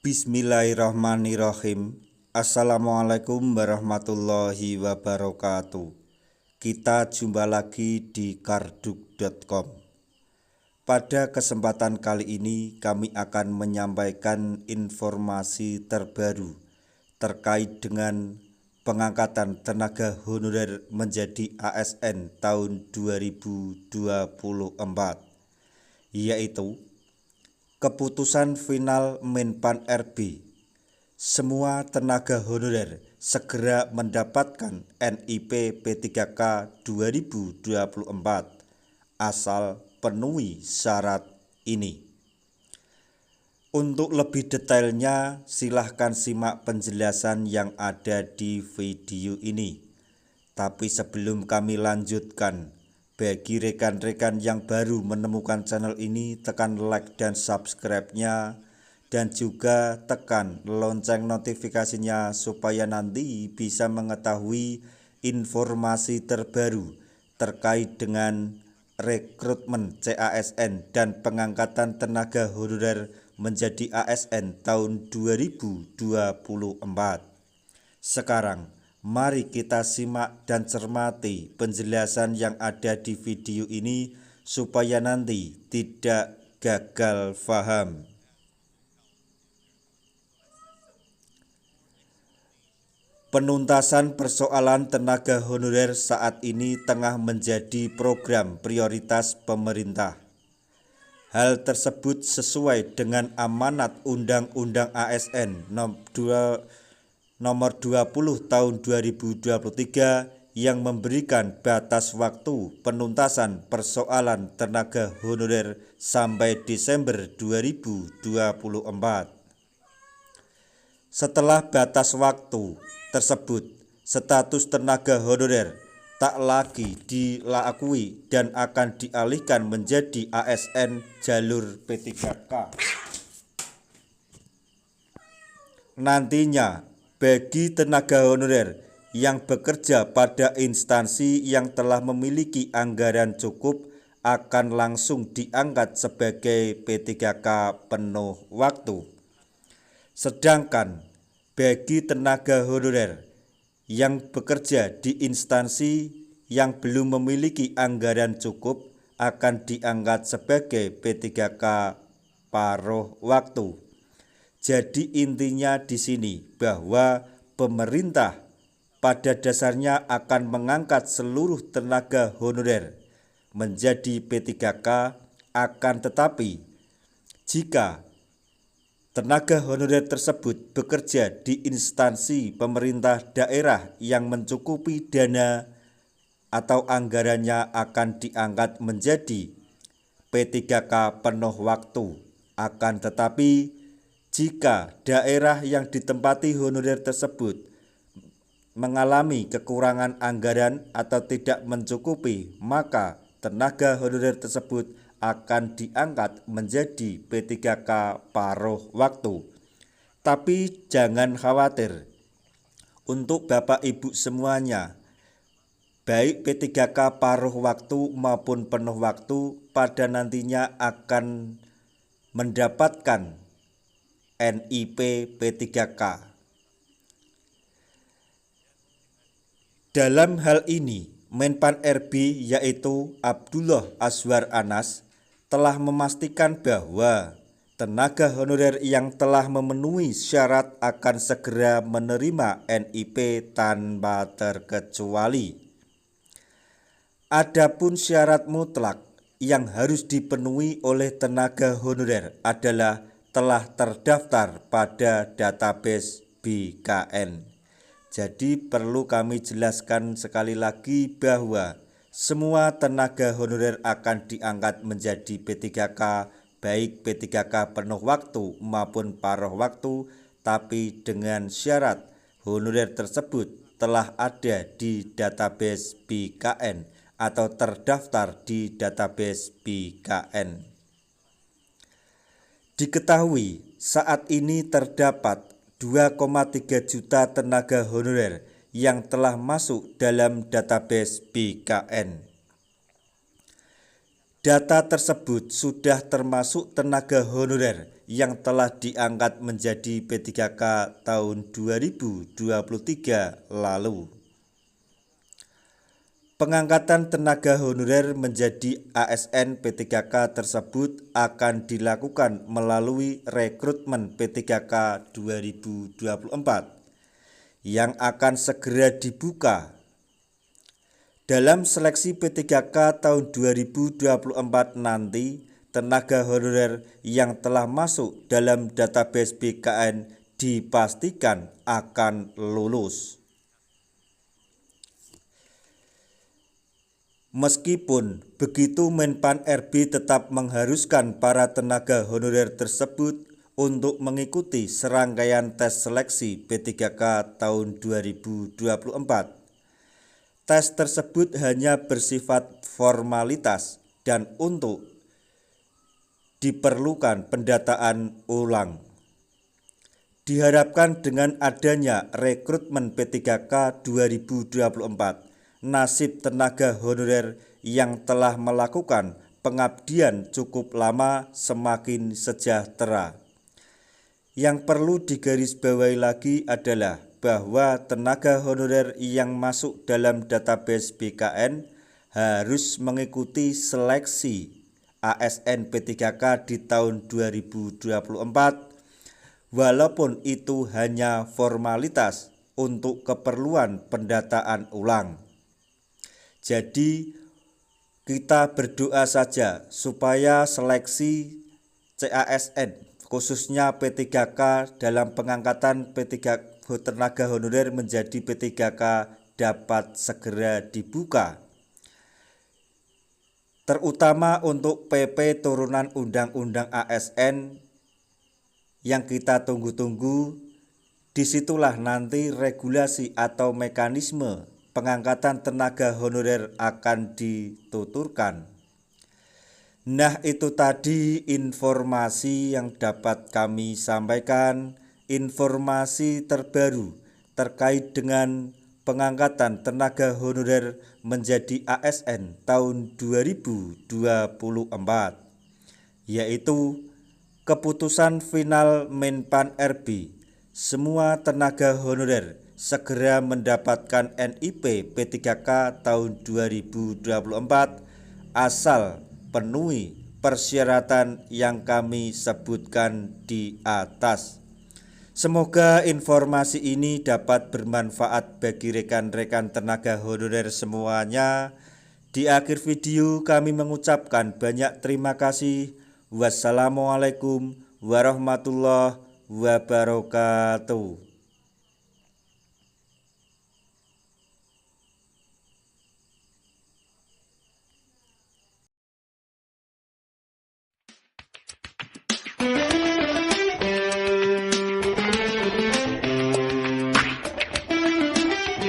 Bismillahirrahmanirrahim. Assalamualaikum warahmatullahi wabarakatuh. Kita jumpa lagi di karduk.com. Pada kesempatan kali ini kami akan menyampaikan informasi terbaru terkait dengan pengangkatan tenaga honorer menjadi ASN tahun 2024, yaitu keputusan final Menpan RB, semua tenaga honorer segera mendapatkan NIP P3K 2024 asal penuhi syarat ini. Untuk lebih detailnya silahkan simak penjelasan yang ada di video ini. Tapi sebelum kami lanjutkan, bagi rekan-rekan yang baru menemukan channel ini, tekan like dan subscribe-nya, dan juga tekan lonceng notifikasinya supaya nanti bisa mengetahui informasi terbaru terkait dengan rekrutmen CASN dan pengangkatan tenaga honorer menjadi ASN tahun 2024. Sekarang mari kita simak dan cermati penjelasan yang ada di video ini supaya nanti tidak gagal paham. Penuntasan persoalan tenaga honorer saat ini tengah menjadi program prioritas pemerintah. Hal tersebut sesuai dengan amanat Undang-Undang ASN Nomor 20 Tahun 2023 yang memberikan batas waktu penuntasan persoalan tenaga honorer sampai Desember 2024. Setelah batas waktu tersebut, status tenaga honorer tak lagi diakui dan akan dialihkan menjadi ASN jalur P3K. Nantinya bagi tenaga honorer yang bekerja pada instansi yang telah memiliki anggaran cukup akan langsung diangkat sebagai P3K penuh waktu. Sedangkan bagi tenaga honorer yang bekerja di instansi yang belum memiliki anggaran cukup akan diangkat sebagai P3K paruh waktu. Jadi intinya di sini bahwa pemerintah pada dasarnya akan mengangkat seluruh tenaga honorer menjadi P3K, akan tetapi jika tenaga honorer tersebut bekerja di instansi pemerintah daerah yang mencukupi dana atau anggarannya akan diangkat menjadi P3K penuh waktu. Akan tetapi jika daerah yang ditempati honorer tersebut mengalami kekurangan anggaran atau tidak mencukupi, maka tenaga honorer tersebut akan diangkat menjadi P3K paruh waktu. Tapi jangan khawatir, untuk Bapak Ibu semuanya, baik P3K paruh waktu maupun penuh waktu pada nantinya akan mendapatkan NIP P3K. Dalam hal ini, Menpan RB yaitu Abdullah Azwar Anas telah memastikan bahwa tenaga honorer yang telah memenuhi syarat akan segera menerima NIP tanpa terkecuali. Adapun syarat mutlak yang harus dipenuhi oleh tenaga honorer adalah telah terdaftar pada database BKN. Jadi perlu kami jelaskan sekali lagi bahwa semua tenaga honorer akan diangkat menjadi P3K, baik P3K penuh waktu maupun paruh waktu, tapi dengan syarat honorer tersebut telah ada di database BKN atau terdaftar di database BKN. Diketahui saat ini terdapat 2,3 juta tenaga honorer yang telah masuk dalam database BKN. Data tersebut sudah termasuk tenaga honorer yang telah diangkat menjadi P3K tahun 2023 lalu. Pengangkatan tenaga honorer menjadi ASN P3K tersebut akan dilakukan melalui rekrutmen P3K 2024 yang akan segera dibuka. Dalam seleksi P3K tahun 2024 nanti, tenaga honorer yang telah masuk dalam database BKN dipastikan akan lulus. Meskipun begitu, Menpan RB tetap mengharuskan para tenaga honorer tersebut untuk mengikuti serangkaian tes seleksi P3K tahun 2024. Tes tersebut hanya bersifat formalitas dan untuk diperlukan pendataan ulang. Diharapkan dengan adanya rekrutmen P3K 2024, nasib tenaga honorer yang telah melakukan pengabdian cukup lama semakin sejahtera. Yang perlu digarisbawahi lagi adalah bahwa tenaga honorer yang masuk dalam database BKN harus mengikuti seleksi ASN P3K di tahun 2024, walaupun itu hanya formalitas untuk keperluan pendataan ulang. Jadi kita berdoa saja supaya seleksi CASN khususnya P3K dalam pengangkatan P3 tenaga honorer menjadi P3K dapat segera dibuka, terutama untuk PP turunan Undang-Undang ASN yang kita tunggu-tunggu. Disitulah nanti regulasi atau mekanisme pengangkatan tenaga honorer akan dituturkan. Nah, itu tadi informasi yang dapat kami sampaikan, informasi terbaru terkait dengan pengangkatan tenaga honorer menjadi ASN tahun 2024, yaitu keputusan final Menpan RB. Semua tenaga honorer segera mendapatkan NIP P3K tahun 2024 asal penuhi persyaratan yang kami sebutkan di atas. Semoga informasi ini dapat bermanfaat bagi rekan-rekan tenaga honorer semuanya. Di akhir video kami mengucapkan banyak terima kasih. Wassalamualaikum warahmatullahi wabarakatuh.